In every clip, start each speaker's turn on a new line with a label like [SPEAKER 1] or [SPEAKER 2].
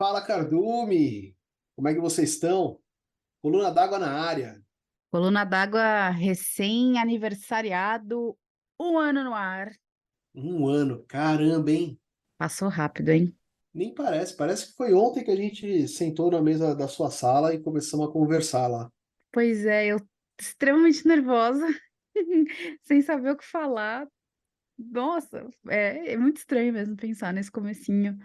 [SPEAKER 1] Fala, Cardume! Como é que vocês estão? Coluna d'água na área.
[SPEAKER 2] Coluna d'água recém-aniversariado, um ano no ar.
[SPEAKER 1] Um ano, caramba, hein?
[SPEAKER 2] Passou rápido, hein?
[SPEAKER 1] Nem parece. Parece que foi ontem que a gente sentou na mesa da sua sala e começamos a conversar lá.
[SPEAKER 2] Pois é, eu extremamente nervosa, sem saber o que falar. Nossa, é muito estranho mesmo pensar nesse comecinho.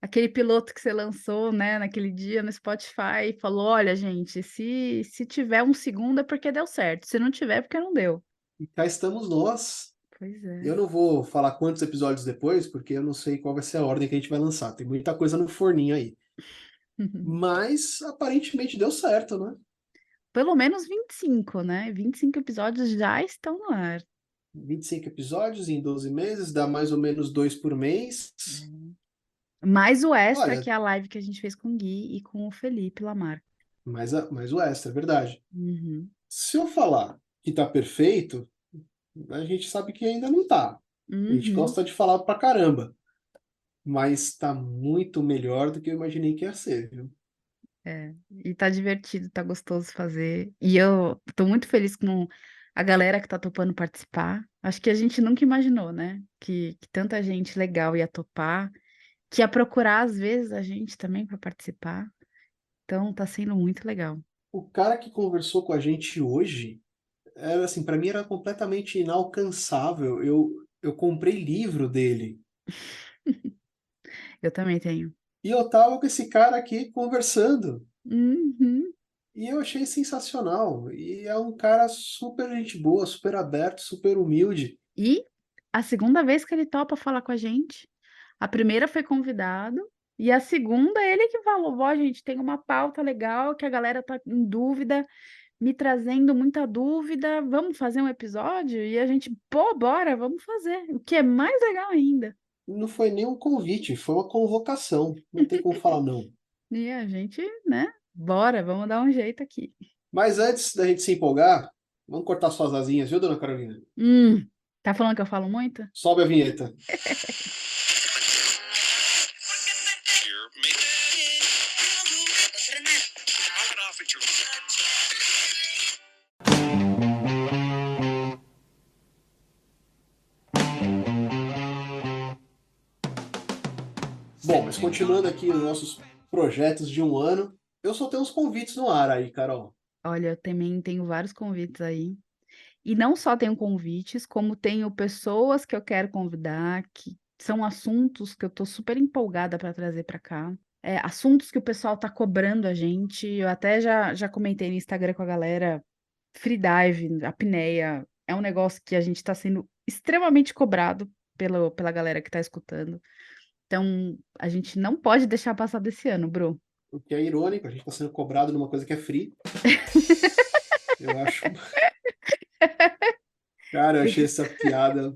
[SPEAKER 2] Aquele piloto que você lançou, né, naquele dia no Spotify e falou: olha, gente, se tiver um segundo é porque deu certo, se não tiver é porque não deu.
[SPEAKER 1] E cá estamos nós.
[SPEAKER 2] Pois é.
[SPEAKER 1] Eu não vou falar quantos episódios depois, porque eu não sei qual vai ser a ordem que a gente vai lançar. Tem muita coisa no forninho aí. Mas aparentemente deu certo, né?
[SPEAKER 2] Pelo menos 25, né? 25 episódios já estão no ar.
[SPEAKER 1] 25 episódios em 12 meses, dá mais ou menos dois por mês.
[SPEAKER 2] Mais o extra,
[SPEAKER 1] Olha,
[SPEAKER 2] que é a live que a gente fez com o Gui e com o Felipe Lamar.
[SPEAKER 1] mais o extra, é verdade.
[SPEAKER 2] Uhum.
[SPEAKER 1] Se eu falar que tá perfeito, a gente sabe que ainda não tá. A gente
[SPEAKER 2] Uhum.
[SPEAKER 1] gosta de falar pra caramba, mas tá muito melhor do que eu imaginei que ia ser, viu?
[SPEAKER 2] É. E tá divertido, tá gostoso fazer. E eu tô muito feliz com a galera que tá topando participar. Acho que a gente nunca imaginou, né? Que tanta gente legal ia topar, que ia procurar às vezes a gente também para participar. Então tá sendo muito legal.
[SPEAKER 1] O cara que conversou com a gente hoje, era assim, para mim era completamente inalcançável. Eu comprei livro dele
[SPEAKER 2] Eu também tenho.
[SPEAKER 1] e eu tava com esse cara aqui conversando.
[SPEAKER 2] Uhum.
[SPEAKER 1] E eu achei sensacional. E é um cara super gente boa, super aberto, super humilde.
[SPEAKER 2] E a segunda vez que ele topa falar com a gente. A primeira foi convidado, e a segunda ele que falou: "Ó, gente, tem uma pauta legal que a galera tá em dúvida, me trazendo muita dúvida, vamos fazer um episódio?" E a gente: "Pô, bora, vamos fazer", o que é mais legal ainda.
[SPEAKER 1] Não foi nem um convite, foi uma convocação. Não tem como falar não.
[SPEAKER 2] E a gente, né, bora, vamos dar um jeito aqui.
[SPEAKER 1] Mas antes da gente se empolgar, vamos cortar suas asinhas, viu, dona Carolina?
[SPEAKER 2] Tá falando que eu falo muito?
[SPEAKER 1] Sobe a vinheta. Bom, mas continuando aqui os nossos projetos de um ano, eu só tenho uns convites no ar aí, Carol.
[SPEAKER 2] Olha, eu também tenho vários convites aí. E não só tenho convites, como tenho pessoas que eu quero convidar, que são assuntos que eu tô super empolgada para trazer para cá. Assuntos que o pessoal tá cobrando a gente. Eu até já comentei no Instagram com a galera, freedive, apneia, é um negócio que a gente está sendo extremamente cobrado pela galera que tá escutando. Então, a gente não pode deixar passar desse ano, Bru.
[SPEAKER 1] O que é irônico, a gente está sendo cobrado numa coisa que é free. Eu acho. Cara, eu achei essa piada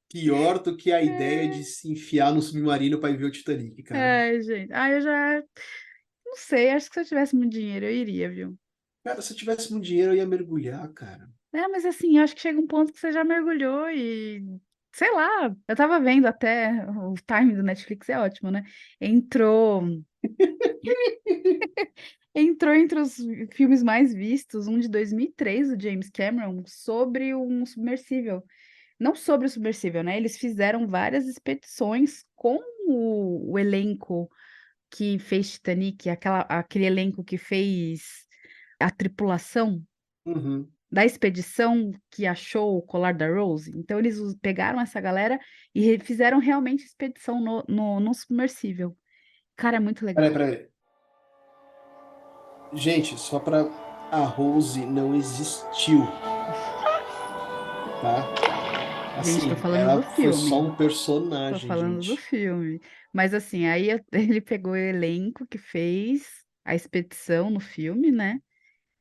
[SPEAKER 1] pior do que a ideia de se enfiar no submarino para ir ver o Titanic, cara.
[SPEAKER 2] Ai, gente. Ai, eu já não sei, acho que se eu tivesse muito dinheiro eu iria, viu.
[SPEAKER 1] Cara, se eu tivesse muito dinheiro, eu ia mergulhar, cara.
[SPEAKER 2] É, mas assim, eu acho que chega um ponto que você já mergulhou e, sei lá, eu estava vendo até, o timing do Netflix é ótimo, né, entrou entrou entre os filmes mais vistos, um de 2003 do James Cameron, sobre um submersível. Não sobre o submersível, né, eles fizeram várias expedições com o elenco que fez Titanic, aquele elenco que fez a tripulação
[SPEAKER 1] Uhum.
[SPEAKER 2] da expedição que achou o colar da Rose. Então eles pegaram essa galera e fizeram realmente expedição no submersível. Cara, é muito
[SPEAKER 1] Peraí,
[SPEAKER 2] legal.
[SPEAKER 1] peraí. Gente, só pra a Rose não existiu, tá?
[SPEAKER 2] Gente, tô
[SPEAKER 1] Assim,
[SPEAKER 2] falando
[SPEAKER 1] ela
[SPEAKER 2] do
[SPEAKER 1] foi só
[SPEAKER 2] filme.
[SPEAKER 1] um
[SPEAKER 2] Tô
[SPEAKER 1] personagem,
[SPEAKER 2] falando do
[SPEAKER 1] gente.
[SPEAKER 2] filme. Mas assim, aí ele pegou o elenco que fez a expedição no filme, né?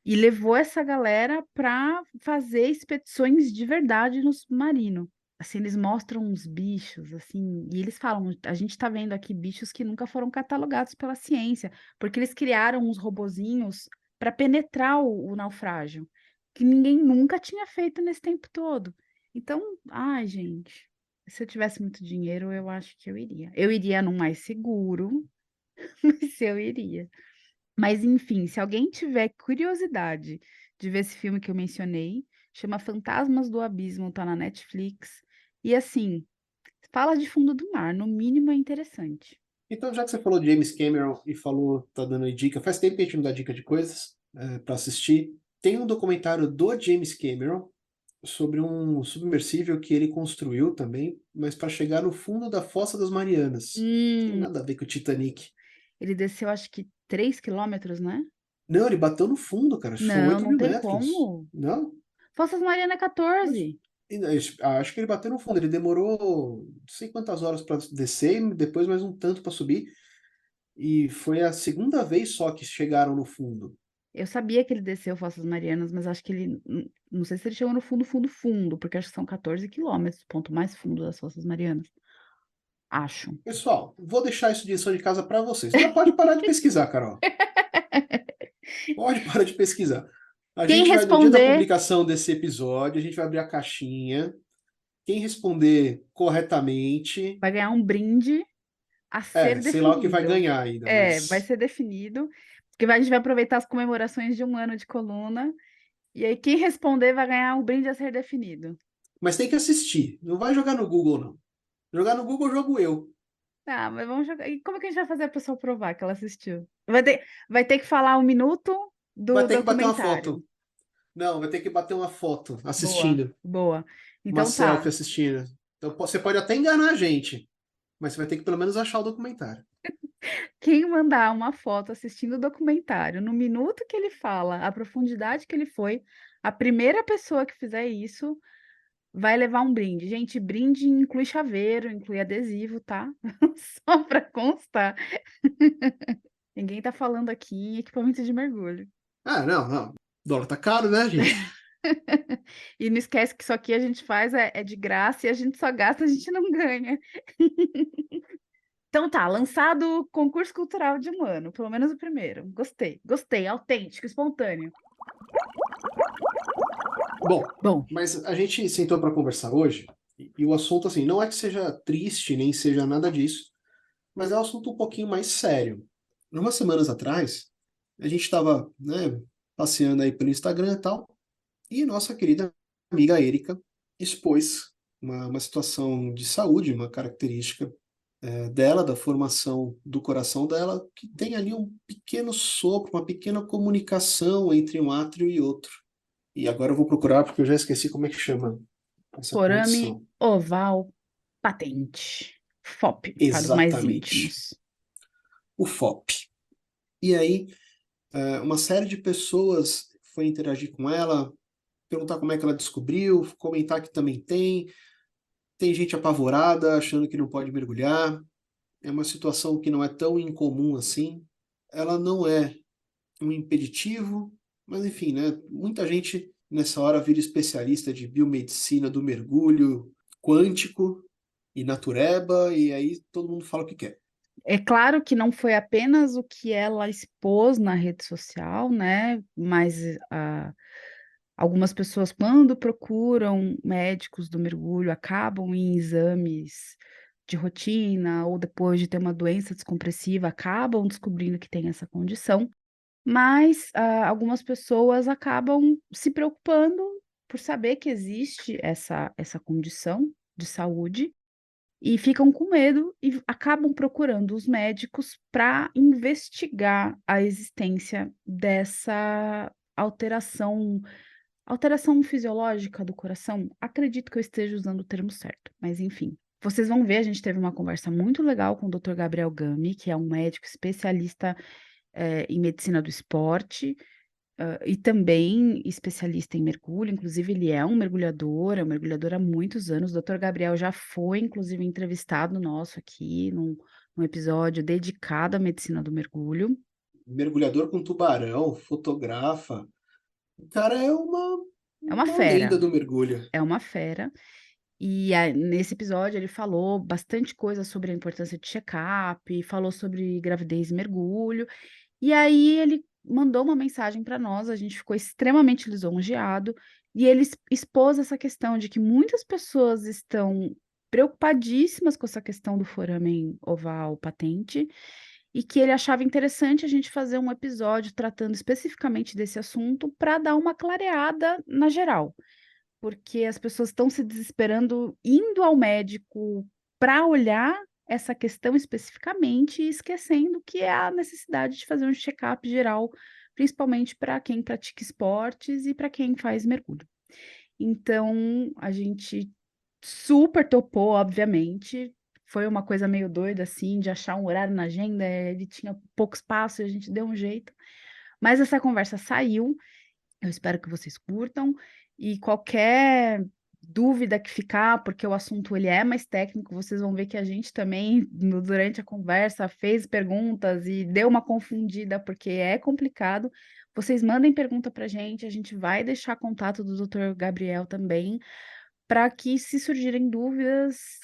[SPEAKER 2] E levou essa galera para fazer expedições de verdade no submarino. Assim, eles mostram uns bichos, assim, e eles falam: a gente está vendo aqui bichos que nunca foram catalogados pela ciência, porque eles criaram uns robozinhos para penetrar o naufrágio, que ninguém nunca tinha feito nesse tempo todo. Então, ai, gente, se eu tivesse muito dinheiro, eu acho que eu iria. Eu iria num mais seguro, se eu iria. Mas, enfim, se alguém tiver curiosidade de ver esse filme que eu mencionei, chama Fantasmas do Abismo, tá na Netflix. E assim, fala de fundo do mar, no mínimo é interessante.
[SPEAKER 1] Então, já que você falou de James Cameron e falou, tá dando aí dica, faz tempo que a gente não dá dica de coisas para assistir. Tem um documentário do James Cameron sobre um submersível que ele construiu também, mas para chegar no fundo da Fossa das Marianas. Tem
[SPEAKER 2] Hum,
[SPEAKER 1] nada a ver com o Titanic.
[SPEAKER 2] ele desceu acho que 3 quilômetros, né?
[SPEAKER 1] Não, ele bateu no fundo, cara. Acho que são
[SPEAKER 2] Não,
[SPEAKER 1] 8
[SPEAKER 2] não
[SPEAKER 1] mil
[SPEAKER 2] tem
[SPEAKER 1] metros.
[SPEAKER 2] como.
[SPEAKER 1] Não?
[SPEAKER 2] Fossas Mariana é
[SPEAKER 1] Mas,
[SPEAKER 2] 14.
[SPEAKER 1] acho que ele bateu no fundo. Ele demorou não sei quantas horas para descer e depois mais um tanto para subir. E foi a segunda vez só que chegaram no fundo.
[SPEAKER 2] Eu sabia que ele desceu Fossas Marianas, mas acho que ele. Não sei se ele chegou no fundo, fundo, fundo, porque acho que são 14 quilômetros, ponto mais fundo das Fossas Marianas. Acho.
[SPEAKER 1] Pessoal, vou deixar isso de lição de casa para vocês. Agora pode parar de pesquisar, Carol. Pode parar de pesquisar. A
[SPEAKER 2] Quem
[SPEAKER 1] gente vai, no dia da
[SPEAKER 2] responder
[SPEAKER 1] publicação desse episódio, a gente vai abrir a caixinha. Quem responder corretamente,
[SPEAKER 2] vai ganhar um brinde a ser
[SPEAKER 1] sei lá o que vai
[SPEAKER 2] definido.
[SPEAKER 1] ganhar ainda,
[SPEAKER 2] É, vai
[SPEAKER 1] mas.
[SPEAKER 2] ser definido. Porque a gente vai aproveitar as comemorações de 1 ano de coluna. E aí, quem responder vai ganhar um brinde a ser definido.
[SPEAKER 1] Mas tem que assistir. Não vai jogar no Google, não. Jogar no Google, jogo eu.
[SPEAKER 2] Tá, mas vamos jogar. E como é que a gente vai fazer a pessoa provar que ela assistiu? Vai ter que falar 1 minuto
[SPEAKER 1] Vai
[SPEAKER 2] do
[SPEAKER 1] ter que bater uma
[SPEAKER 2] documentário.
[SPEAKER 1] foto. Não, vai ter que bater uma foto
[SPEAKER 2] Boa,
[SPEAKER 1] assistindo.
[SPEAKER 2] boa.
[SPEAKER 1] Uma
[SPEAKER 2] Então
[SPEAKER 1] selfie
[SPEAKER 2] tá.
[SPEAKER 1] assistindo. Então você pode até enganar a gente, mas você vai ter que pelo menos achar o documentário.
[SPEAKER 2] Quem mandar uma foto assistindo o documentário, no minuto que ele fala, a profundidade que ele foi, a primeira pessoa que fizer isso vai levar um brinde. Gente, brinde inclui chaveiro, inclui adesivo, tá? Só para constar. Ninguém tá falando aqui em equipamento de mergulho.
[SPEAKER 1] Ah, não, não. O dólar tá caro, né, gente?
[SPEAKER 2] E não esquece que isso aqui a gente faz é de graça e a gente só gasta, a gente não ganha. Então tá, lançado o concurso cultural de 1 ano, pelo menos o primeiro. Gostei, gostei, autêntico, espontâneo.
[SPEAKER 1] Bom,
[SPEAKER 2] Bom,
[SPEAKER 1] mas a gente sentou para conversar hoje e o assunto, assim, não é que seja triste, nem seja nada disso, mas é um assunto um pouquinho mais sério. Umas semanas atrás, a gente estava, né, passeando aí pelo Instagram e tal, e nossa querida amiga Erika expôs uma situação de saúde, uma característica dela, da formação do coração dela, que tem ali um pequeno sopro, uma pequena comunicação entre um átrio e outro. E agora eu vou procurar porque eu já esqueci como é que chama essa
[SPEAKER 2] forame
[SPEAKER 1] condição.
[SPEAKER 2] oval patente. FOP, para os mais
[SPEAKER 1] Exatamente.
[SPEAKER 2] íntimos.
[SPEAKER 1] O FOP. E aí, uma série de pessoas foi interagir com ela, perguntar como é que ela descobriu, comentar que também tem. Tem gente apavorada, achando que não pode mergulhar. É uma situação que não é tão incomum assim. Ela não é um impeditivo, mas enfim, né? Muita gente nessa hora vira especialista de biomedicina do mergulho quântico e natureba, e aí todo mundo fala o que quer.
[SPEAKER 2] É claro que não foi apenas o que ela expôs na rede social, né? Mas algumas pessoas, quando procuram médicos do mergulho, acabam em exames de rotina ou depois de ter uma doença descompressiva, acabam descobrindo que tem essa condição. Mas algumas pessoas acabam se preocupando por saber que existe essa condição de saúde e ficam com medo e acabam procurando os médicos para investigar a existência dessa alteração fisiológica do coração. Acredito que eu esteja usando o termo certo, mas enfim. Vocês vão ver, a gente teve uma conversa muito legal com o Dr. Gabriel Gami, que é um médico especialista em medicina do esporte, e também especialista em mergulho, inclusive ele é um mergulhador há muitos anos. O Dr. Gabriel já foi, inclusive, entrevistado nosso aqui, num episódio dedicado à medicina do mergulho.
[SPEAKER 1] Mergulhador com tubarão, fotografa. O cara é
[SPEAKER 2] É uma
[SPEAKER 1] uma lenda
[SPEAKER 2] fera,
[SPEAKER 1] do mergulho.
[SPEAKER 2] é uma fera. E nesse episódio ele falou bastante coisa sobre a importância de check-up, falou sobre gravidez e mergulho. E aí ele mandou uma mensagem para nós, a gente ficou extremamente lisonjeado, e ele expôs essa questão de que muitas pessoas estão preocupadíssimas com essa questão do foramen oval patente, e que ele achava interessante a gente fazer um episódio tratando especificamente desse assunto para dar uma clareada na geral, porque as pessoas estão se desesperando indo ao médico para olhar essa questão especificamente e esquecendo que é a necessidade de fazer um check-up geral, principalmente para quem pratica esportes e para quem faz mergulho. Então, a gente super topou, obviamente. Foi uma coisa meio doida, assim, de achar um horário na agenda. Ele tinha pouco espaço e a gente deu um jeito. Mas essa conversa saiu. Eu espero que vocês curtam. E qualquer dúvida que ficar, porque o assunto ele é mais técnico, vocês vão ver que a gente também, durante a conversa, fez perguntas e deu uma confundida, porque é complicado. Vocês mandem pergunta para a gente vai deixar contato do Dr. Gabriel também, para que, se surgirem dúvidas,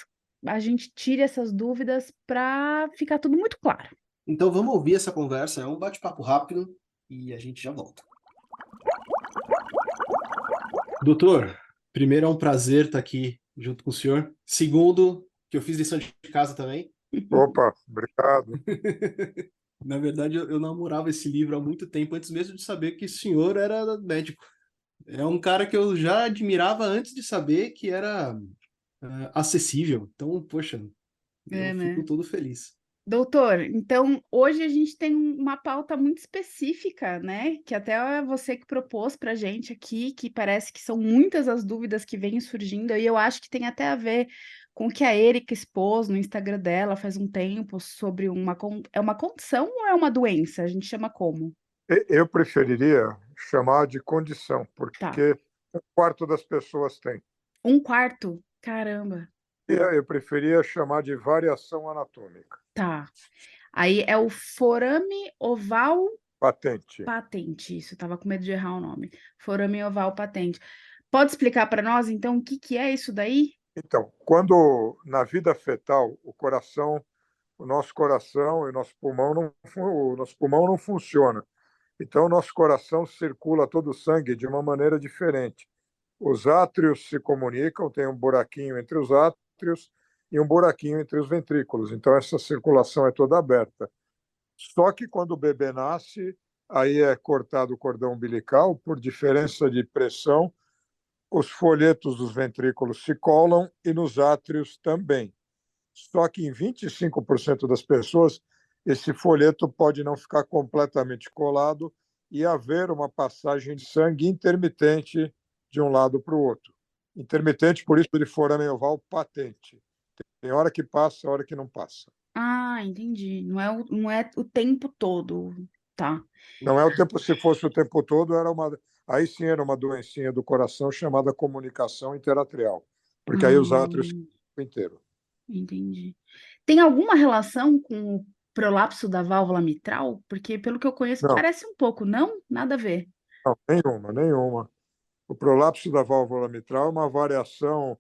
[SPEAKER 2] a gente tire essas dúvidas para ficar tudo muito claro.
[SPEAKER 1] Então vamos ouvir essa conversa, é um bate-papo rápido e a gente já volta. Doutor, primeiro é um prazer estar aqui junto com o senhor. Segundo, que eu fiz lição de casa também.
[SPEAKER 3] Opa, obrigado.
[SPEAKER 1] Na verdade, eu namorava esse livro há muito tempo, antes mesmo de saber que o senhor era médico. É um cara que eu já admirava antes de saber que era acessível. Então, poxa, eu
[SPEAKER 2] É,
[SPEAKER 1] fico
[SPEAKER 2] né?
[SPEAKER 1] todo feliz.
[SPEAKER 2] Doutor, então hoje a gente tem uma pauta muito específica, né? Que até é você que propôs para a gente aqui, que parece que são muitas as dúvidas que vêm surgindo, e eu acho que tem até a ver com o que a Erika expôs no Instagram dela faz um tempo sobre é uma condição ou é uma doença? A gente chama como?
[SPEAKER 3] Eu preferiria chamar de condição,
[SPEAKER 2] Tá.
[SPEAKER 3] porque um quarto das pessoas tem.
[SPEAKER 2] Um quarto? Caramba.
[SPEAKER 3] E eu preferia chamar de variação anatômica,
[SPEAKER 2] Tá. Aí é o forame oval
[SPEAKER 3] patente.
[SPEAKER 2] patente. Isso, eu tava com medo de errar o nome. Forame oval patente. Pode explicar para nós, então, o que que é isso daí?
[SPEAKER 3] Então, quando na vida fetal o nosso coração e o nosso pulmão não funciona. Então, o nosso coração circula todo o sangue de uma maneira diferente. Os átrios se comunicam, tem um buraquinho entre os átrios e um buraquinho entre os ventrículos. Então, essa circulação é toda aberta. Só que quando o bebê nasce, aí é cortado o cordão umbilical, por diferença de pressão, os folhetos dos ventrículos se colam e nos átrios também. Só que em 25% das pessoas, esse folheto pode não ficar completamente colado e haver uma passagem de sangue intermitente de um lado para o outro. Intermitente, por isso, de forame oval patente. Tem hora que passa, hora que não passa.
[SPEAKER 2] Ah, entendi. Não é o tempo todo, tá?
[SPEAKER 3] Não é o tempo, se fosse o tempo todo, aí sim era uma doencinha do coração chamada comunicação interatrial, porque aí os átrios
[SPEAKER 2] Hum,
[SPEAKER 3] ficam inteiros.
[SPEAKER 2] entendi. Tem alguma relação com o prolapso da válvula mitral? Porque, pelo que eu conheço,
[SPEAKER 3] Não,
[SPEAKER 2] parece um pouco, não? Nada a ver.
[SPEAKER 3] não, nenhuma, nenhuma. O prolapso da válvula mitral é uma variação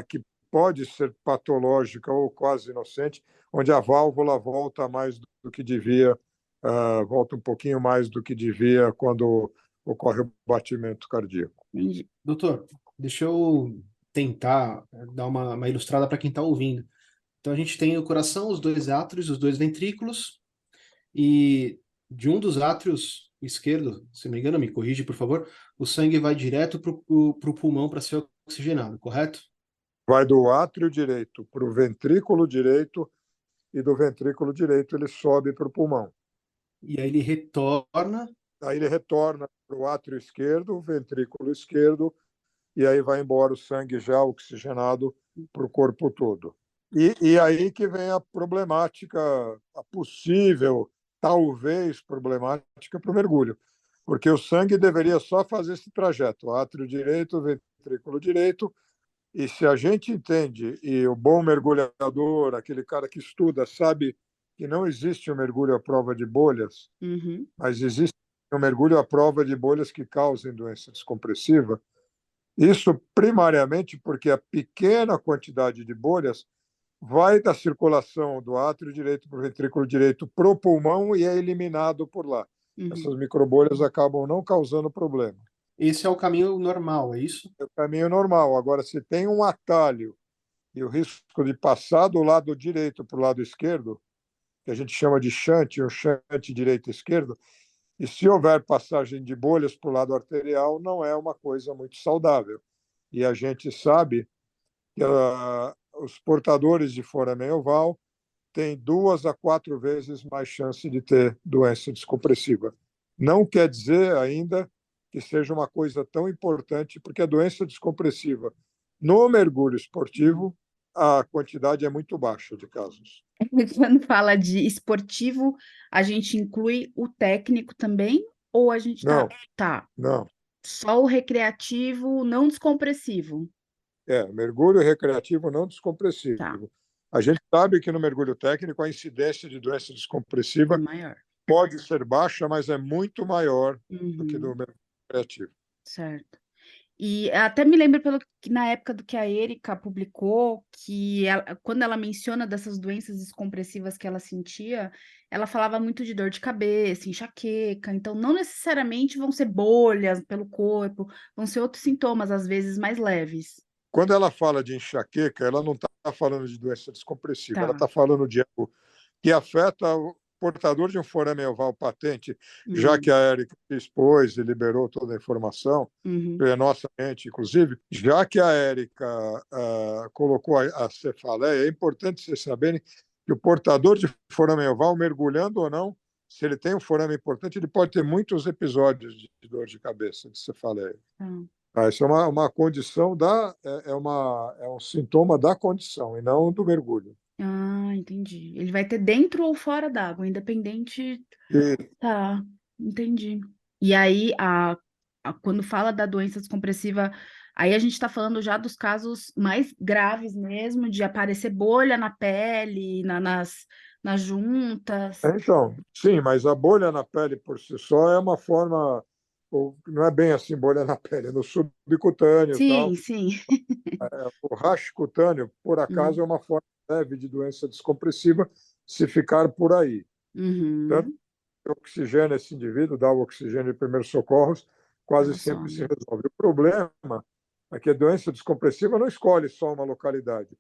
[SPEAKER 3] que pode ser patológica ou quase inocente, onde a válvula volta mais do que devia, volta um pouquinho mais do que devia quando ocorre o batimento cardíaco.
[SPEAKER 2] Entendi.
[SPEAKER 1] Doutor, deixa eu tentar dar uma ilustrada para quem está ouvindo. Então, a gente tem o coração, os dois átrios, os dois ventrículos, e de um dos átrios esquerdo, se não me engano, me corrige, por favor, o sangue vai direto para o pulmão para ser oxigenado, correto?
[SPEAKER 3] Vai do átrio direito para o ventrículo direito e do ventrículo direito ele sobe para o pulmão.
[SPEAKER 1] E aí ele retorna.
[SPEAKER 3] Aí ele retorna para o átrio esquerdo, o ventrículo esquerdo, e aí vai embora o sangue já oxigenado para o corpo todo. E aí que vem a problemática, a possível, talvez problemática para o mergulho, porque o sangue deveria só fazer esse trajeto, átrio direito, ventrículo direito, e se a gente entende, e o bom mergulhador, aquele cara que estuda, sabe que não existe um mergulho à prova de bolhas,
[SPEAKER 2] Uhum.
[SPEAKER 3] mas existe um mergulho à prova de bolhas que causem doença descompressiva. Isso primariamente porque a pequena quantidade de bolhas vai da circulação do átrio direito para o ventrículo direito para o pulmão e é eliminado por lá.
[SPEAKER 2] Uhum.
[SPEAKER 3] Essas microbolhas acabam não causando problema.
[SPEAKER 1] Esse é o caminho normal, é isso?
[SPEAKER 3] É o caminho normal. Agora, se tem um atalho e o risco de passar do lado direito para o lado esquerdo, que a gente chama de shunt, um shunt direito e esquerdo, e se houver passagem de bolhas para o lado arterial, não é uma coisa muito saudável. E a gente sabe que os portadores de foramen oval têm 2 a 4 vezes mais chance de ter doença descompressiva. Não quer dizer ainda que seja uma coisa tão importante, porque a doença descompressiva no mergulho esportivo, a quantidade é muito baixa de casos.
[SPEAKER 2] Quando fala de esportivo, a gente inclui o técnico também? Ou a gente
[SPEAKER 3] Não,
[SPEAKER 2] tá
[SPEAKER 3] não.
[SPEAKER 2] só o recreativo, não descompressivo?
[SPEAKER 3] Mergulho recreativo não
[SPEAKER 2] Tá,
[SPEAKER 3] descompressivo. A gente sabe que no mergulho técnico a incidência de doença
[SPEAKER 2] é
[SPEAKER 3] descompressiva
[SPEAKER 2] maior.
[SPEAKER 3] pode ser baixa, mas é muito maior do que do
[SPEAKER 2] Uhum,
[SPEAKER 3] mergulho recreativo.
[SPEAKER 2] certo. E até me lembro pelo que na época do que a Erika publicou, que quando ela menciona dessas doenças descompressivas que ela sentia, ela falava muito de dor de cabeça, enxaqueca, então não necessariamente vão ser bolhas pelo corpo, vão ser outros sintomas, às vezes mais leves.
[SPEAKER 3] Quando ela fala de enxaqueca, ela não está falando de doença descompressiva, ela
[SPEAKER 2] Tá.
[SPEAKER 3] está falando de algo que afeta o portador de um forame oval patente, já que
[SPEAKER 2] Uhum,
[SPEAKER 3] a Érica se expôs e liberou toda a informação,
[SPEAKER 2] uhum.
[SPEAKER 3] é nossa mente, inclusive, já que a Érica colocou a cefaleia, é importante vocês saberem que o portador de forame oval, mergulhando ou não, se ele tem um forame importante, ele pode ter muitos episódios de dor de cabeça, de cefaleia.
[SPEAKER 2] Tá.
[SPEAKER 3] Isso é uma condição é um sintoma da condição e não do mergulho.
[SPEAKER 2] Ah, entendi. Ele vai ter dentro ou fora d'água, independente.
[SPEAKER 3] E,
[SPEAKER 2] Tá, entendi. E aí, quando fala da doença descompressiva, aí a gente está falando já dos casos mais graves mesmo, de aparecer bolha na pele, nas juntas.
[SPEAKER 3] então, sim, mas a bolha na pele por si só é uma forma, não é bem assim bolha na pele, é no subcutâneo e
[SPEAKER 2] Sim,
[SPEAKER 3] tal.
[SPEAKER 2] sim.
[SPEAKER 3] O racho cutâneo, por acaso, é uma forma leve de doença descompressiva, se ficar por aí. Tanto
[SPEAKER 2] Uhum.
[SPEAKER 3] que oxigênio esse indivíduo, dá o oxigênio de primeiros socorros, quase
[SPEAKER 2] Ela
[SPEAKER 3] sempre se
[SPEAKER 2] some.
[SPEAKER 3] resolve. O problema é que a doença descompressiva não escolhe só uma localidade.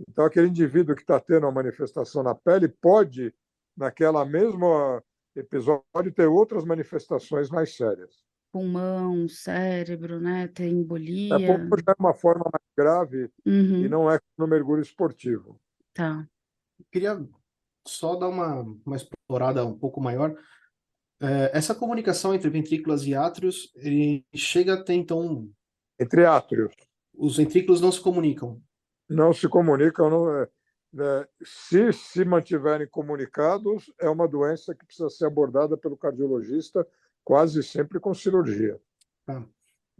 [SPEAKER 3] Então, aquele indivíduo que está tendo uma manifestação na pele pode, naquela mesma episódio, ter outras manifestações mais sérias.
[SPEAKER 2] Pulmão, cérebro, né? Tem
[SPEAKER 3] Como
[SPEAKER 2] embolia.
[SPEAKER 3] já é uma forma mais grave e
[SPEAKER 2] Uhum.
[SPEAKER 3] não é no mergulho esportivo.
[SPEAKER 2] Tá.
[SPEAKER 1] Eu queria só dar uma explorada um pouco maior. Essa comunicação entre ventrículos e átrios, ele chega até então,
[SPEAKER 3] Entre átrios,
[SPEAKER 1] os ventrículos não se comunicam.
[SPEAKER 3] não se comunicam, se mantiverem comunicados, é uma doença que precisa ser abordada pelo cardiologista, quase sempre com cirurgia.
[SPEAKER 1] Tá?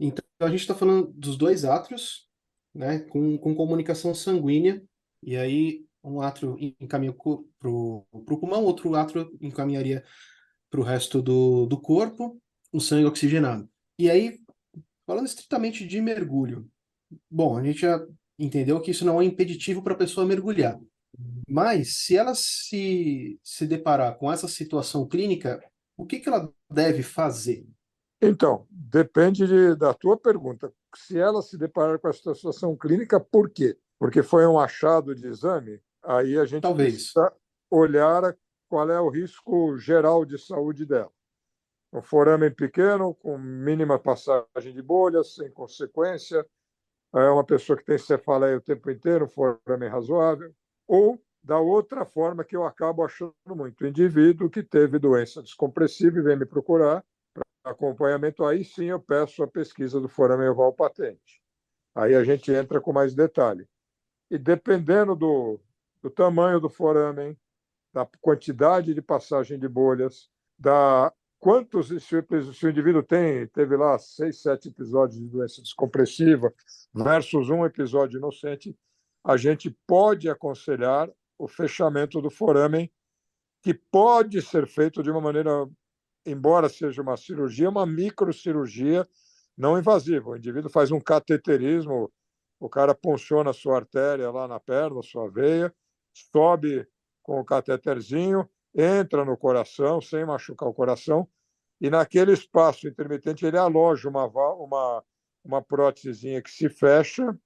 [SPEAKER 1] Então, a gente está falando dos dois átrios, né, com comunicação sanguínea, e aí um átrio encaminha para o pulmão, outro átrio encaminharia para o resto do corpo, o sangue oxigenado. E aí, falando estritamente de mergulho, bom, a gente já entendeu que isso não é impeditivo para a pessoa mergulhar. Mas, se ela se deparar com essa situação clínica, o que ela deve fazer?
[SPEAKER 3] Então, depende da tua pergunta. Se ela se deparar com essa situação clínica, por quê? Porque foi um achado de exame, aí a gente
[SPEAKER 1] Talvez.
[SPEAKER 3] precisa olhar qual é o risco geral de saúde dela. Um forame pequeno, com mínima passagem de bolhas, sem consequência, é uma pessoa que tem cefaleia o tempo inteiro, um forame razoável, ou da outra forma que eu acabo achando muito, o indivíduo que teve doença descompressiva e vem me procurar acompanhamento, aí sim eu peço a pesquisa do forame oval patente. Aí a gente entra com mais detalhe. E dependendo do tamanho do foramen, da quantidade de passagem de bolhas, da quantos se o indivíduo teve lá 6, 7 episódios de doença descompressiva versus um episódio inocente, a gente pode aconselhar o fechamento do foramen, que pode ser feito de uma maneira, embora seja uma cirurgia, uma microcirurgia não invasiva. O indivíduo faz um cateterismo, o cara punciona a sua artéria lá na perna, a sua veia, sobe com o cateterzinho, entra no coração, sem machucar o coração, e naquele espaço intermitente ele aloja uma prótesezinha que se fecha,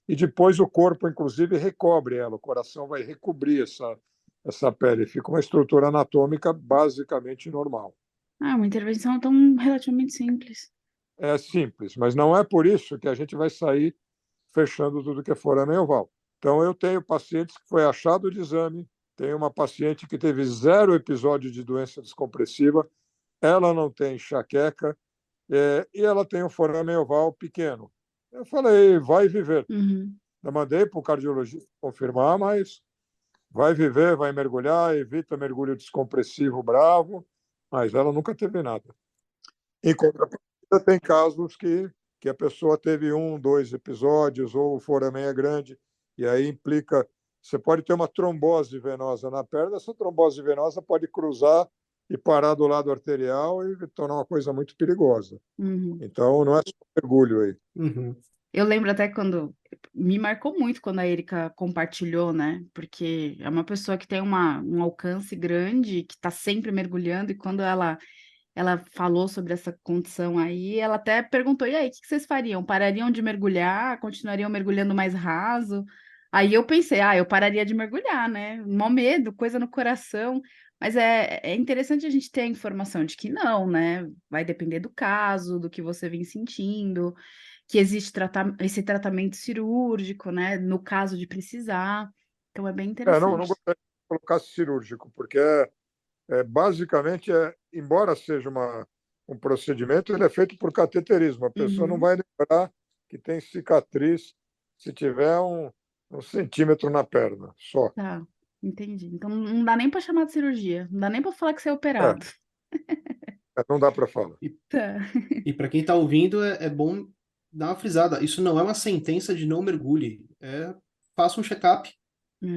[SPEAKER 3] e depois o corpo, inclusive, recobre ela. O coração vai recobrir essa pele, fica uma estrutura anatômica basicamente normal.
[SPEAKER 2] Ah, uma intervenção tão relativamente simples.
[SPEAKER 3] É simples, mas não é por isso que a gente vai sair fechando tudo que é forame oval. Então, eu tenho pacientes que foi achado de exame, tenho uma paciente que teve 0 episódio de doença descompressiva, ela não tem enxaqueca, e ela tem um forame oval pequeno. Eu falei, vai viver.
[SPEAKER 2] Uhum.
[SPEAKER 3] Eu mandei para o cardiologista confirmar, mas vai viver, vai mergulhar, evita mergulho descompressivo bravo, mas ela nunca teve nada. Em contrapartida, tem casos que a pessoa teve 1, 2 episódios, ou o foramen é grande, e aí implica. Você pode ter uma trombose venosa na perna, essa trombose venosa pode cruzar e parar do lado arterial e tornar uma coisa muito perigosa.
[SPEAKER 2] Uhum.
[SPEAKER 3] Então, não é só mergulho aí.
[SPEAKER 1] Uhum.
[SPEAKER 2] Eu lembro até quando me marcou muito quando a Erika compartilhou, né? Porque é uma pessoa que tem um alcance grande, que está sempre mergulhando, e quando ela falou sobre essa condição aí, ela até perguntou: e aí, o que vocês fariam? Parariam de mergulhar? Continuariam mergulhando mais raso? Aí eu pensei, eu pararia de mergulhar, né? Mó medo, coisa no coração. Mas é interessante a gente ter a informação de que não, né? Vai depender do caso, do que você vem sentindo, que existe esse tratamento cirúrgico, né? No caso de precisar. Então é bem
[SPEAKER 3] Não
[SPEAKER 2] interessante.
[SPEAKER 3] gostaria de colocar cirúrgico, porque basicamente, embora seja um procedimento, ele é feito por cateterismo. A pessoa não
[SPEAKER 2] Uhum,
[SPEAKER 3] vai lembrar que tem cicatriz se tiver 1 centímetro na perna, só.
[SPEAKER 2] tá, entendi. Então não dá nem para chamar de cirurgia, não dá nem para falar que você é
[SPEAKER 3] É,
[SPEAKER 2] operado.
[SPEAKER 3] não dá para falar.
[SPEAKER 1] E,
[SPEAKER 2] Tá.
[SPEAKER 1] e para quem está ouvindo, é bom dar uma frisada. Isso não é uma sentença de não mergulhe. Faça um check-up,
[SPEAKER 2] É.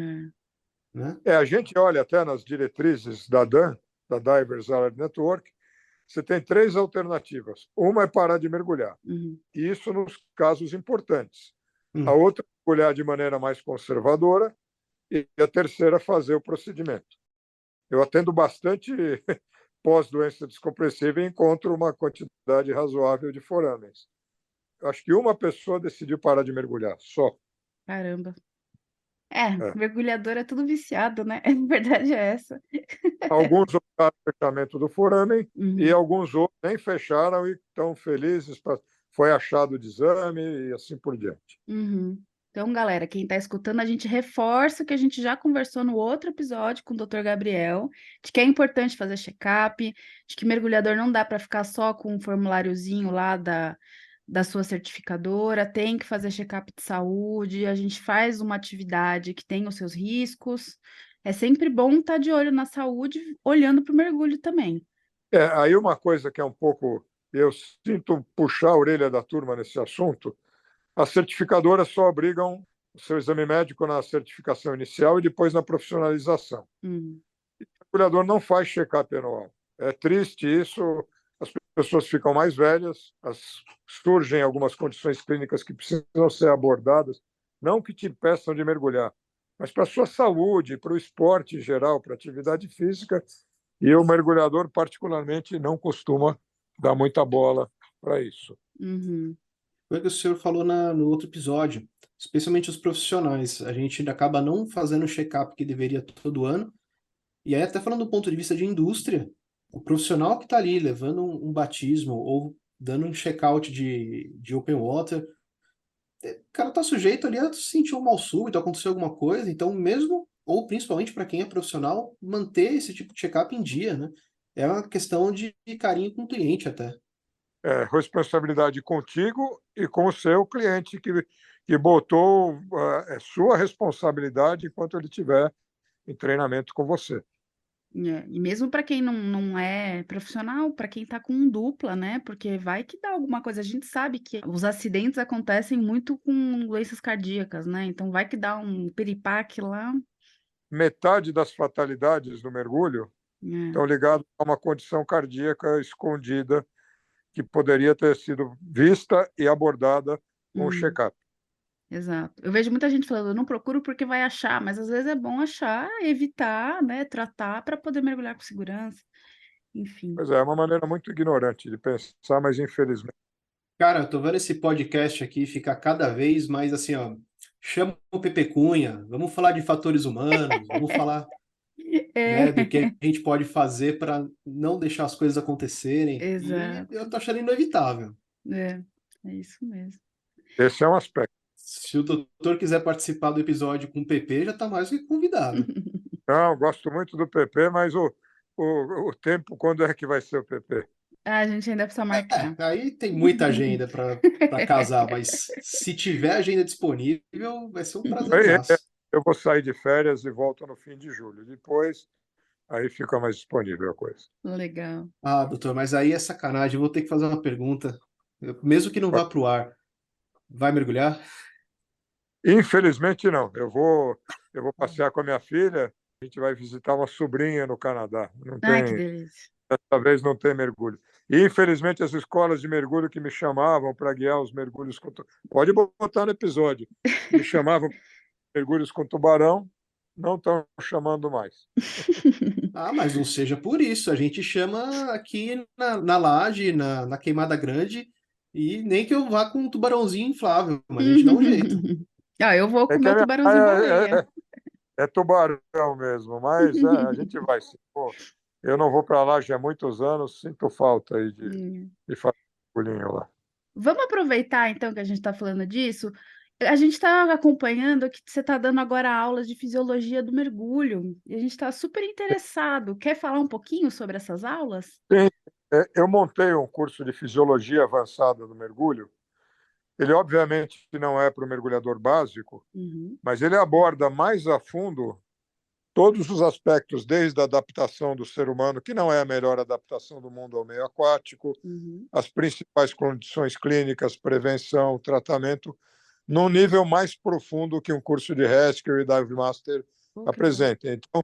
[SPEAKER 1] né?
[SPEAKER 3] A gente olha até nas diretrizes da DAN, da Divers Alert Network, você tem 3 alternativas. Uma é parar de mergulhar,
[SPEAKER 2] Uhum,
[SPEAKER 3] e isso nos casos importantes. A
[SPEAKER 1] Hum.
[SPEAKER 3] outra é mergulhar de maneira mais conservadora, e a terceira é fazer o procedimento. Eu atendo bastante pós-doença descompressiva e encontro uma quantidade razoável de forames. Acho que uma pessoa decidiu parar de mergulhar, só.
[SPEAKER 2] caramba.
[SPEAKER 3] É.
[SPEAKER 2] Mergulhador é tudo viciado, né? A verdade é essa.
[SPEAKER 3] Alguns optaram pelo fechamento do foramen e
[SPEAKER 2] Uhum,
[SPEAKER 3] alguns outros nem fecharam e estão felizes. Foi achado de exame e assim por diante.
[SPEAKER 2] uhum. Então, galera, quem está escutando, a gente reforça o que a gente já conversou no outro episódio com o Dr. Gabriel, de que é importante fazer check-up, de que mergulhador não dá para ficar só com um formuláriozinho lá da sua certificadora, tem que fazer check-up de saúde, a gente faz uma atividade que tem os seus riscos. É sempre bom estar de olho na saúde, olhando para o mergulho também.
[SPEAKER 3] Aí uma coisa que é um pouco. Eu sinto puxar a orelha da turma nesse assunto. As certificadoras só obrigam o seu exame médico na certificação inicial e depois na profissionalização.
[SPEAKER 2] Hum,
[SPEAKER 3] O mergulhador não faz check-up anual. É triste isso, as pessoas ficam mais velhas, surgem algumas condições clínicas que precisam ser abordadas, não que te impeçam de mergulhar, mas para a sua saúde, para o esporte em geral, para a atividade física, e o mergulhador, particularmente, não costuma dar muita bola para isso.
[SPEAKER 2] uhum,
[SPEAKER 1] Foi o que o senhor falou no outro episódio, especialmente os profissionais. A gente acaba não fazendo o check-up que deveria todo ano. E aí, até falando do ponto de vista de indústria, o profissional que está ali levando um batismo ou dando um check-out de open water, o cara está sujeito ali a sentir um mal súbito, acontecer alguma coisa. Então, mesmo, ou principalmente para quem é profissional, manter esse tipo de check-up em dia, né? É uma questão de carinho com o cliente até.
[SPEAKER 3] Responsabilidade contigo e com o seu cliente que botou sua responsabilidade enquanto ele estiver em treinamento com você.
[SPEAKER 2] E mesmo para quem não é profissional, para quem está com dupla, né? Porque vai que dá alguma coisa. A gente sabe que os acidentes acontecem muito com doenças cardíacas, né? Então vai que dá um piripaque lá.
[SPEAKER 3] Metade das fatalidades no mergulho
[SPEAKER 2] É,
[SPEAKER 3] estão ligadas a uma condição cardíaca escondida que poderia ter sido vista e abordada com o
[SPEAKER 2] uhum,
[SPEAKER 3] check-up.
[SPEAKER 2] exato. Eu vejo muita gente falando, eu não procuro porque vai achar, mas às vezes é bom achar, evitar, né? Tratar para poder mergulhar com segurança. Enfim.
[SPEAKER 3] Pois é uma maneira muito ignorante de pensar, mas infelizmente.
[SPEAKER 1] Cara, eu tô vendo esse podcast aqui ficar cada vez mais assim, ó. Chama o Pepe Cunha, vamos falar de fatores humanos, vamos falar.
[SPEAKER 2] É,
[SPEAKER 1] né? Do que a gente pode fazer para não deixar as coisas acontecerem. E
[SPEAKER 2] exato.
[SPEAKER 1] eu tô achando inevitável.
[SPEAKER 2] É isso mesmo.
[SPEAKER 3] Esse é um aspecto.
[SPEAKER 1] Se o doutor quiser participar do episódio com o PP, já está mais do que convidado.
[SPEAKER 3] Não, gosto muito do PP, mas o tempo, quando é que vai ser o PP?
[SPEAKER 2] Ah, a gente ainda precisa marcar.
[SPEAKER 1] Aí tem muita agenda para casar, mas se tiver agenda disponível, vai ser um prazerzaço.
[SPEAKER 3] Eu vou sair de férias e volto no fim de julho. Depois, aí fica mais disponível a coisa.
[SPEAKER 2] Legal.
[SPEAKER 1] Ah, doutor, mas aí é sacanagem. Eu vou ter que fazer uma pergunta. Mesmo que não vá para o ar, vai mergulhar?
[SPEAKER 3] Infelizmente, não. Eu vou passear com a minha filha. A gente vai visitar uma sobrinha no Canadá. Não
[SPEAKER 2] Ai, que
[SPEAKER 3] tem,
[SPEAKER 2] delícia.
[SPEAKER 3] dessa vez não tem mergulho. E, infelizmente, as escolas de mergulho que me chamavam para guiar os mergulhos com pode botar no episódio, que me chamavam para mergulhos com tubarão, não estão chamando mais.
[SPEAKER 1] Ah, mas não seja por isso. A gente chama aqui na laje, na Queimada Grande, e nem que eu vá com um tubarãozinho inflável, mas a gente dá um jeito.
[SPEAKER 2] Ah, eu vou com
[SPEAKER 3] É
[SPEAKER 2] o
[SPEAKER 3] que
[SPEAKER 2] meu
[SPEAKER 3] a minha
[SPEAKER 2] tubarãozinho
[SPEAKER 3] praia
[SPEAKER 2] baleia.
[SPEAKER 3] é tubarão mesmo, mas a gente vai sim. Pô, eu não vou para lá já há muitos anos, sinto falta aí
[SPEAKER 2] Hum.
[SPEAKER 3] de fazer mergulhinho lá.
[SPEAKER 2] Vamos aproveitar, então, que a gente está falando disso. A gente está acompanhando que você está dando agora aulas de fisiologia do mergulho. E a gente está super interessado. Quer falar um pouquinho sobre essas aulas?
[SPEAKER 3] Sim, eu montei um curso de fisiologia avançada do mergulho. Ele, obviamente, não é para o mergulhador básico,
[SPEAKER 2] Uhum,
[SPEAKER 3] mas ele aborda mais a fundo todos os aspectos, desde a adaptação do ser humano, que não é a melhor adaptação do mundo ao meio aquático,
[SPEAKER 2] uhum.
[SPEAKER 3] as principais condições clínicas, prevenção, tratamento, num nível mais profundo que um curso de Rescue e Dive Master
[SPEAKER 2] Pô, que legal.
[SPEAKER 3] apresenta. Então,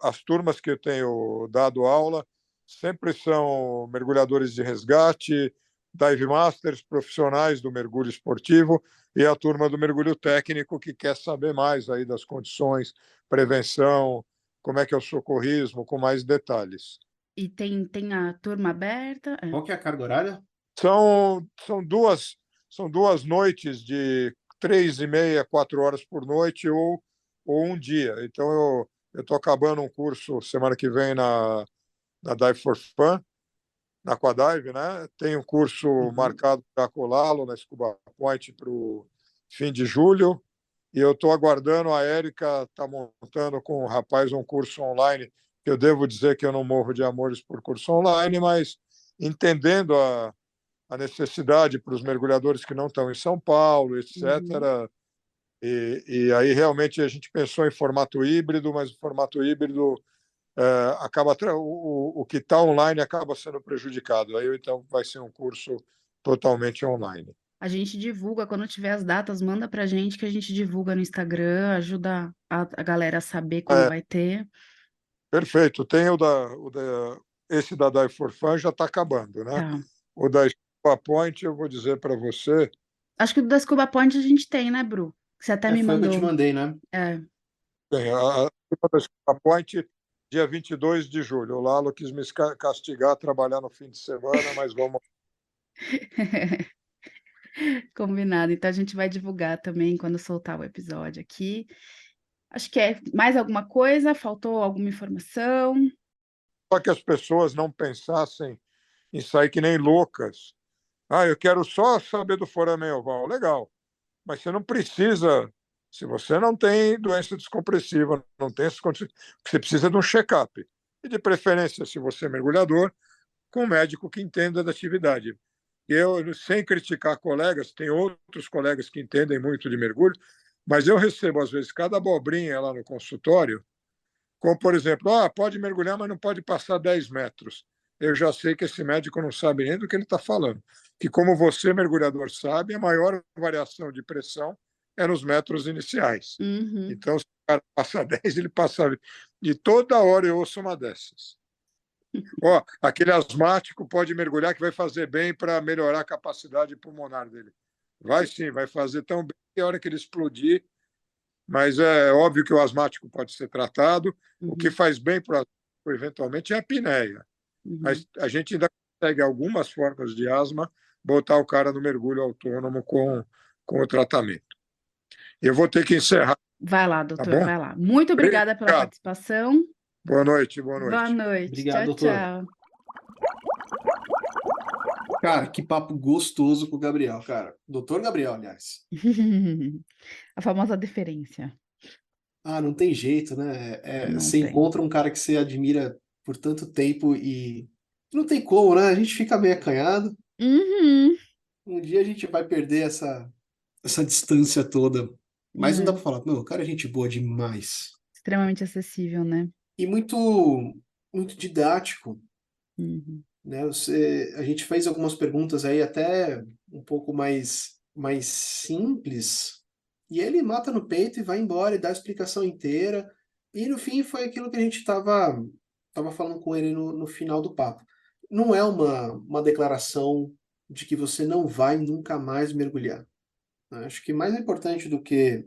[SPEAKER 3] as turmas que eu tenho dado aula sempre são mergulhadores de resgate, dive masters, profissionais do mergulho esportivo e a turma do mergulho técnico que quer saber mais aí das condições, prevenção, como é que é o socorrismo, com mais detalhes.
[SPEAKER 2] E tem a turma aberta? É.
[SPEAKER 1] Qual que é a carga horária?
[SPEAKER 3] São duas noites de 3h30, 4 horas por noite ou um dia. Então eu estou acabando um curso semana que vem na Dive for Fun, na Aquadive, né? Tem um curso
[SPEAKER 1] Uhum.
[SPEAKER 3] marcado para colá-lo na Scuba Point para o fim de julho. E eu estou aguardando, a Érica está montando com o rapaz um curso online, que eu devo dizer que eu não morro de amores por curso online, mas entendendo a necessidade para os mergulhadores que não estão em São Paulo,
[SPEAKER 2] Uhum.
[SPEAKER 3] etc. E aí realmente a gente pensou em formato híbrido, mas o formato híbrido acaba o que está online acaba sendo prejudicado. Aí então vai ser um curso totalmente online.
[SPEAKER 2] A gente divulga, quando tiver as datas, manda pra gente que a gente divulga no Instagram, ajuda a galera a saber quando
[SPEAKER 3] É,
[SPEAKER 2] vai ter.
[SPEAKER 3] perfeito. Tem esse da Dive for Fun já está acabando, né?
[SPEAKER 2] Tá.
[SPEAKER 3] O da Scuba Point, eu vou dizer para você,
[SPEAKER 2] Acho que o da Scuba Point a gente tem, né, Bru? Você até me
[SPEAKER 1] Foi o que eu te
[SPEAKER 2] mandou.
[SPEAKER 1] mandei, né?
[SPEAKER 2] É.
[SPEAKER 3] tem a da Scuba Point, dia 22 de julho. O Lalo quis me castigar, trabalhar no fim de semana, mas vamos.
[SPEAKER 2] Combinado. Então a gente vai divulgar também quando soltar o episódio aqui. Acho que é mais alguma coisa? Faltou alguma informação?
[SPEAKER 3] Só que as pessoas não pensassem em sair que nem loucas. Ah, eu quero só saber do foramen oval. Legal, mas você não precisa. Se você não tem doença descompressiva, não tem essas condições, você precisa de um check-up. E de preferência, se você é mergulhador, com um médico que entenda da atividade. Eu, sem criticar colegas, tem outros colegas que entendem muito de mergulho, mas eu recebo, às vezes, cada abobrinha lá no consultório, como, por exemplo, pode mergulhar, mas não pode passar 10 metros. Eu já sei que esse médico não sabe nem do que ele está falando. Que, como você, mergulhador, sabe, a maior variação de pressão é nos metros iniciais.
[SPEAKER 2] Uhum.
[SPEAKER 3] Então, se o cara passa 10, ele passa 20. E toda hora eu ouço uma dessas. Aquele asmático pode mergulhar que vai fazer bem para melhorar a capacidade pulmonar dele. Vai sim, vai fazer tão bem que a hora que ele explodir, mas é óbvio que o asmático pode ser tratado. O que
[SPEAKER 2] Uhum.
[SPEAKER 3] faz bem para o asmático, eventualmente, é a apneia.
[SPEAKER 2] Uhum.
[SPEAKER 3] Mas a gente ainda consegue algumas formas de asma botar o cara no mergulho autônomo com o tratamento. Eu vou ter que encerrar
[SPEAKER 2] Vai lá,
[SPEAKER 3] Tá
[SPEAKER 2] doutor,
[SPEAKER 3] bom?
[SPEAKER 2] vai lá. Muito obrigada pela
[SPEAKER 3] Obrigado.
[SPEAKER 2] participação.
[SPEAKER 3] Boa noite, boa
[SPEAKER 2] Boa
[SPEAKER 3] noite.
[SPEAKER 2] noite.
[SPEAKER 1] Obrigado,
[SPEAKER 2] Tchau,
[SPEAKER 1] doutor.
[SPEAKER 2] tchau.
[SPEAKER 1] Cara, que papo gostoso com o Gabriel, cara. Doutor Gabriel, aliás.
[SPEAKER 2] A famosa deferência.
[SPEAKER 1] Ah, não tem jeito, né?
[SPEAKER 2] Não
[SPEAKER 1] Você
[SPEAKER 2] tem.
[SPEAKER 1] encontra um cara que você admira por tanto tempo e não tem como, né? A gente fica meio acanhado.
[SPEAKER 2] Uhum.
[SPEAKER 1] Um dia a gente vai perder essa distância toda. Mas não dá pra
[SPEAKER 2] É,
[SPEAKER 1] falar, meu, o cara é gente boa demais.
[SPEAKER 2] extremamente acessível, né?
[SPEAKER 1] E muito, muito didático,
[SPEAKER 2] Uhum.
[SPEAKER 1] né? A gente fez algumas perguntas aí até um pouco mais simples, e ele mata no peito e vai embora e dá a explicação inteira. E no fim foi aquilo que a gente tava falando com ele no final do papo. Não é uma declaração de que você não vai nunca mais mergulhar, né? Acho que mais importante do que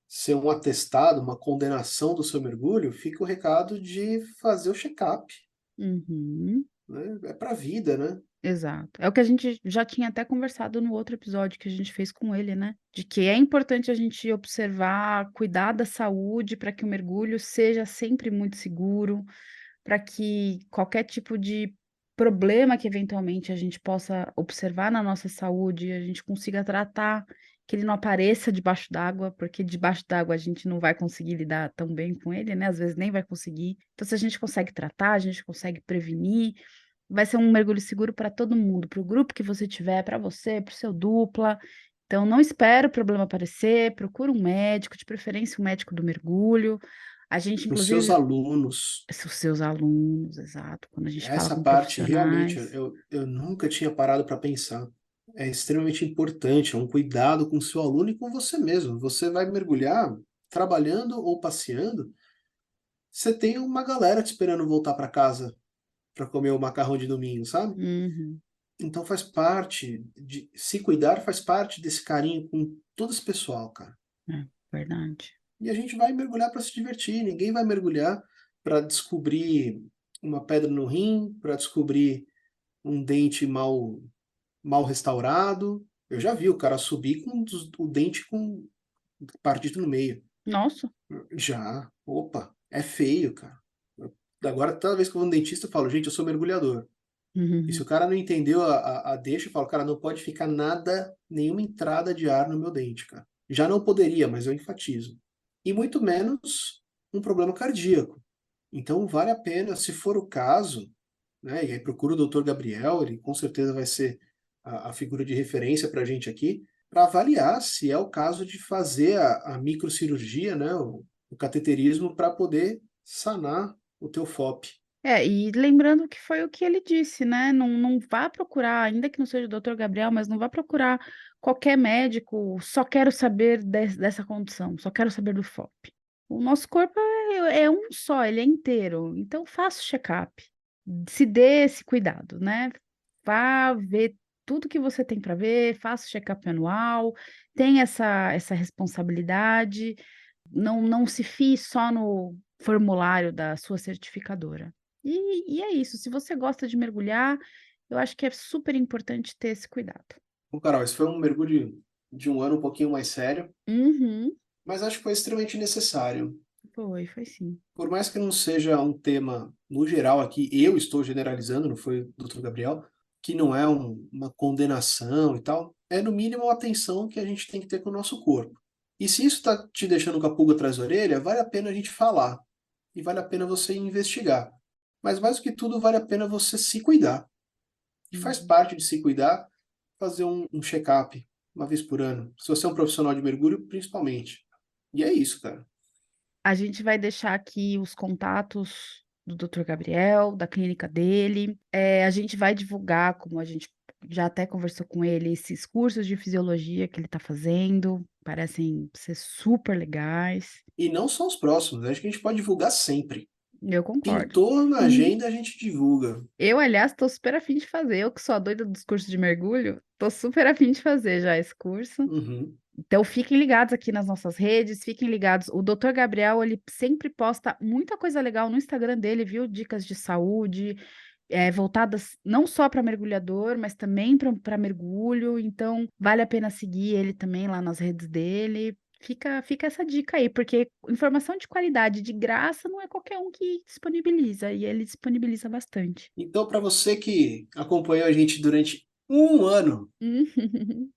[SPEAKER 1] ser um atestado, uma condenação do seu mergulho, fica o recado de fazer o check-up,
[SPEAKER 2] Uhum.
[SPEAKER 1] né? É pra vida, né?
[SPEAKER 2] Exato. É o que a gente já tinha até conversado no outro episódio que a gente fez com ele, né? De que é importante a gente observar, cuidar da saúde para que o mergulho seja sempre muito seguro, para que qualquer tipo de problema que eventualmente a gente possa observar na nossa saúde, a gente consiga tratar, que ele não apareça debaixo d'água, porque debaixo d'água a gente não vai conseguir lidar tão bem com ele, né? Às vezes nem vai conseguir. Então, se a gente consegue tratar, a gente consegue prevenir, vai ser um mergulho seguro para todo mundo, para o grupo que você tiver, para você, para o seu dupla. Então, não espere o problema aparecer, procura um médico, de preferência um médico do mergulho. A gente,
[SPEAKER 1] Para os seus
[SPEAKER 2] inclusive,
[SPEAKER 1] alunos.
[SPEAKER 2] os seus alunos, exato, quando a gente fala
[SPEAKER 1] Essa
[SPEAKER 2] com
[SPEAKER 1] parte realmente
[SPEAKER 2] profissionais.
[SPEAKER 1] eu nunca tinha parado para pensar. É extremamente importante, é um cuidado com o seu aluno e com você mesmo. Você vai mergulhar trabalhando ou passeando, você tem uma galera te esperando voltar para casa para comer o macarrão de domingo, sabe?
[SPEAKER 2] Uhum,
[SPEAKER 1] Então faz parte de se cuidar, faz parte desse carinho com todo esse pessoal, cara.
[SPEAKER 2] é verdade.
[SPEAKER 1] E a gente vai mergulhar para se divertir, ninguém vai mergulhar para descobrir uma pedra no rim, para descobrir um dente mal restaurado. Eu já vi o cara subir com o dente com partido no meio.
[SPEAKER 2] Nossa.
[SPEAKER 1] Já. Opa, é feio, cara. Agora, toda vez que eu vou no dentista, eu falo, gente, eu sou mergulhador. E se
[SPEAKER 2] Uhum.
[SPEAKER 1] o cara não entendeu a deixa, eu falo, cara, não pode ficar nada, nenhuma entrada de ar no meu dente, cara. Já não poderia, mas eu enfatizo. E muito menos um problema cardíaco. Então, vale a pena, se for o caso, né? E aí procura o Dr. Gabriel, ele com certeza vai ser a figura de referência para a gente aqui, para avaliar se é o caso de fazer a microcirurgia, né? O cateterismo para poder sanar o teu FOP.
[SPEAKER 2] É, e lembrando que foi o que ele disse, né? Não, não vá procurar, ainda que não seja o doutor Gabriel, mas não vá procurar qualquer médico, só quero saber dessa condição, só quero saber do FOP. O nosso corpo é um só, ele é inteiro. Então faça o check-up, se dê esse cuidado, né? Vá ver tudo que você tem para ver, faça o check-up anual, tenha essa responsabilidade, não se fie só no formulário da sua certificadora. E é isso. Se você gosta de mergulhar, eu acho que é super importante ter esse cuidado.
[SPEAKER 1] Bom, Carol, esse foi um mergulho de um ano um pouquinho mais sério,
[SPEAKER 2] Uhum.
[SPEAKER 1] mas acho que foi extremamente necessário.
[SPEAKER 2] Foi sim.
[SPEAKER 1] Por mais que não seja um tema, no geral aqui, eu estou generalizando, não foi o Dr. Gabriel, que não é uma condenação e tal, é no mínimo a atenção que a gente tem que ter com o nosso corpo. E se isso está te deixando com a pulga atrás da orelha, vale a pena a gente falar. E vale a pena você investigar. Mas mais do que tudo, vale a pena você se cuidar. E faz
[SPEAKER 2] Uhum.
[SPEAKER 1] parte de se cuidar fazer um check-up uma vez por ano. Se você é um profissional de mergulho, principalmente. E é isso, cara.
[SPEAKER 2] A gente vai deixar aqui os contatos do Dr. Gabriel, da clínica dele. A gente vai divulgar, como a gente já até conversou com ele, esses cursos de fisiologia que ele está fazendo. Parecem ser super legais.
[SPEAKER 1] E não só os próximos, acho que a gente pode divulgar sempre.
[SPEAKER 2] Eu concordo.
[SPEAKER 1] Pintou na
[SPEAKER 2] Uhum.
[SPEAKER 1] agenda, a gente divulga.
[SPEAKER 2] Eu, aliás, tô super afim de fazer. Eu que sou a doida dos cursos de mergulho, tô super afim de fazer já esse curso.
[SPEAKER 1] Uhum.
[SPEAKER 2] Então, fiquem ligados aqui nas nossas redes, fiquem ligados. O Dr. Gabriel, ele sempre posta muita coisa legal no Instagram dele, viu? Dicas de saúde, voltadas não só para mergulhador, mas também para mergulho. Então, vale a pena seguir ele também lá nas redes dele. Fica essa dica aí, porque informação de qualidade de graça não é qualquer um que disponibiliza, e ele disponibiliza bastante.
[SPEAKER 1] Então, para você que acompanhou a gente durante um ano,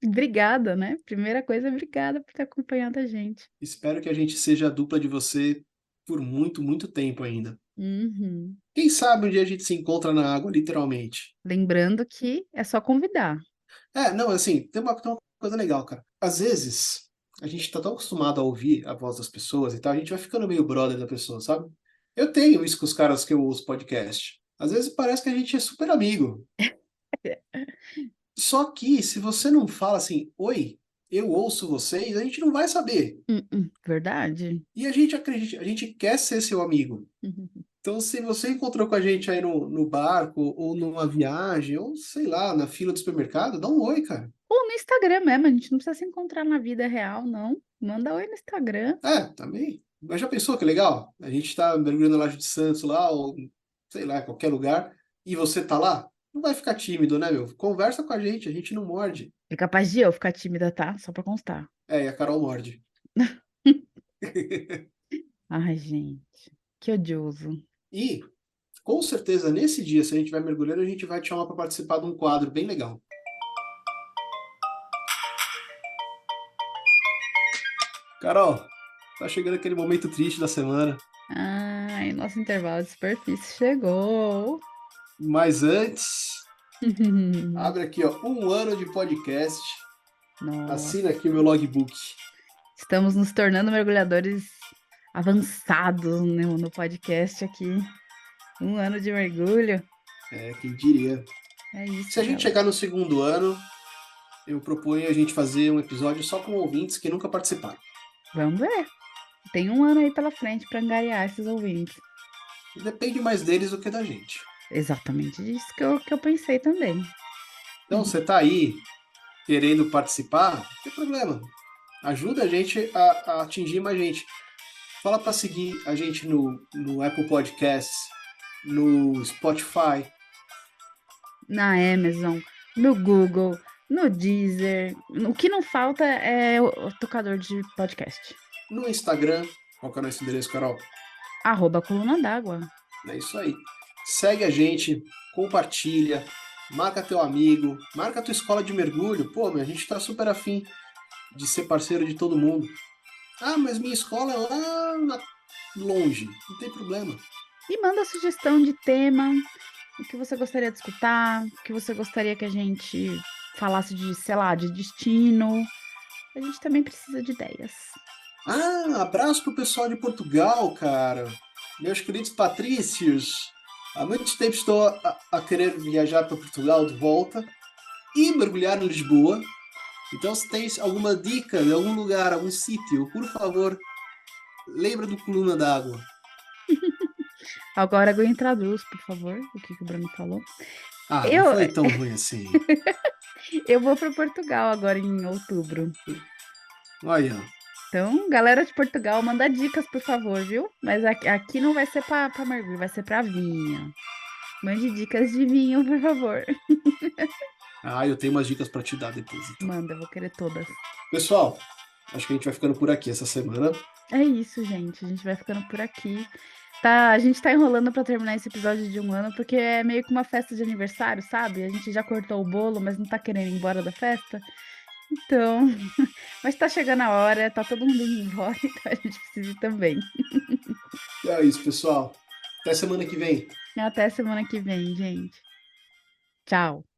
[SPEAKER 2] Obrigada, né? Primeira coisa, obrigada por ter acompanhado a gente.
[SPEAKER 1] espero que a gente seja a dupla de você por muito, muito tempo ainda.
[SPEAKER 2] Uhum.
[SPEAKER 1] Quem sabe um dia a gente se encontra na água, literalmente.
[SPEAKER 2] Lembrando que é só convidar.
[SPEAKER 1] Não, assim, tem uma coisa legal, cara. Às vezes, a gente tá tão acostumado a ouvir a voz das pessoas e tal, a gente vai ficando meio brother da pessoa, sabe? Eu tenho isso com os caras que eu ouço podcast. Às vezes parece que a gente é super amigo. Só que, se você não fala assim, oi, eu ouço vocês, a gente não vai saber.
[SPEAKER 2] Verdade.
[SPEAKER 1] E a gente acredita, a gente quer ser seu amigo.
[SPEAKER 2] Uhum.
[SPEAKER 1] Então, se você encontrou com a gente aí no barco, ou numa viagem, ou sei lá, na fila do supermercado, dá um oi, cara.
[SPEAKER 2] Ou no Instagram mesmo, a gente não precisa se encontrar na vida real, não. Manda oi no Instagram.
[SPEAKER 1] Também. Mas já pensou que legal? A gente tá mergulhando na Laje de Santos lá, ou sei lá, qualquer lugar, e você tá lá? Não vai ficar tímido, né, meu? Conversa com a gente não morde.
[SPEAKER 2] É capaz de eu ficar tímida, tá? Só pra constar.
[SPEAKER 1] E a Carol morde.
[SPEAKER 2] Ai, gente, que odioso.
[SPEAKER 1] E, com certeza, nesse dia, se a gente vai mergulhando, a gente vai te chamar para participar de um quadro bem legal. Carol, tá chegando aquele momento triste da semana.
[SPEAKER 2] Ai, nosso intervalo de superfície chegou.
[SPEAKER 1] Mas antes, abre aqui, ó, 1 ano de podcast.
[SPEAKER 2] Nossa,
[SPEAKER 1] Assina aqui o meu logbook.
[SPEAKER 2] estamos nos tornando mergulhadores avançados no podcast aqui. 1 ano de mergulho.
[SPEAKER 1] Quem diria.
[SPEAKER 2] É isso,
[SPEAKER 1] Se a gente
[SPEAKER 2] galera.
[SPEAKER 1] chegar no 2º ano, eu proponho a gente fazer um episódio só com ouvintes que nunca participaram.
[SPEAKER 2] Vamos ver. Tem 1 ano aí pela frente para angariar esses ouvintes.
[SPEAKER 1] Depende mais deles do que da gente.
[SPEAKER 2] Exatamente disso que eu pensei também.
[SPEAKER 1] Então, você tá aí querendo participar, não tem problema. Ajuda a gente a atingir mais gente. Fala para seguir a gente no Apple Podcasts, no Spotify,
[SPEAKER 2] Na Amazon, no Google, no Deezer. O que não falta é o tocador de podcast.
[SPEAKER 1] no Instagram. Qual que é o nosso endereço, Carol?
[SPEAKER 2] @coluna d'água.
[SPEAKER 1] É isso aí. Segue a gente, compartilha, marca teu amigo, marca tua escola de mergulho. Pô, a gente tá super afim de ser parceiro de todo mundo. Mas minha escola é lá longe. Não tem problema.
[SPEAKER 2] E manda sugestão de tema, o que você gostaria de escutar, o que você gostaria que a gente falasse de, sei lá, de destino. A gente também precisa de ideias.
[SPEAKER 1] Abraço pro pessoal de Portugal, cara. Meus queridos patrícios. Há muito tempo estou a querer viajar para Portugal de volta e mergulhar em Lisboa. Então, se tens alguma dica de algum lugar, algum sítio, por favor, lembra do Coluna d'Água.
[SPEAKER 2] Agora alguém traduz, por favor, o que o Bruno falou.
[SPEAKER 1] Não foi tão ruim assim.
[SPEAKER 2] Eu vou para Portugal agora em outubro.
[SPEAKER 1] Olha.
[SPEAKER 2] Então, galera de Portugal, manda dicas, por favor, viu? Mas aqui não vai ser para mergulho, vai ser para vinho. Mande dicas de vinho, por favor.
[SPEAKER 1] Eu tenho umas dicas para te dar depois. Então.
[SPEAKER 2] Manda, eu vou querer todas.
[SPEAKER 1] Pessoal, acho que a gente vai ficando por aqui essa semana.
[SPEAKER 2] É isso, gente. A gente vai ficando por aqui. A gente tá enrolando para terminar esse episódio de 1 ano, porque é meio que uma festa de aniversário, sabe? A gente já cortou o bolo, mas não tá querendo ir embora da festa. Então, mas tá chegando a hora, tá todo mundo indo embora, então a gente precisa ir também.
[SPEAKER 1] É isso, pessoal. Até semana que vem.
[SPEAKER 2] Até semana que vem, gente. Tchau.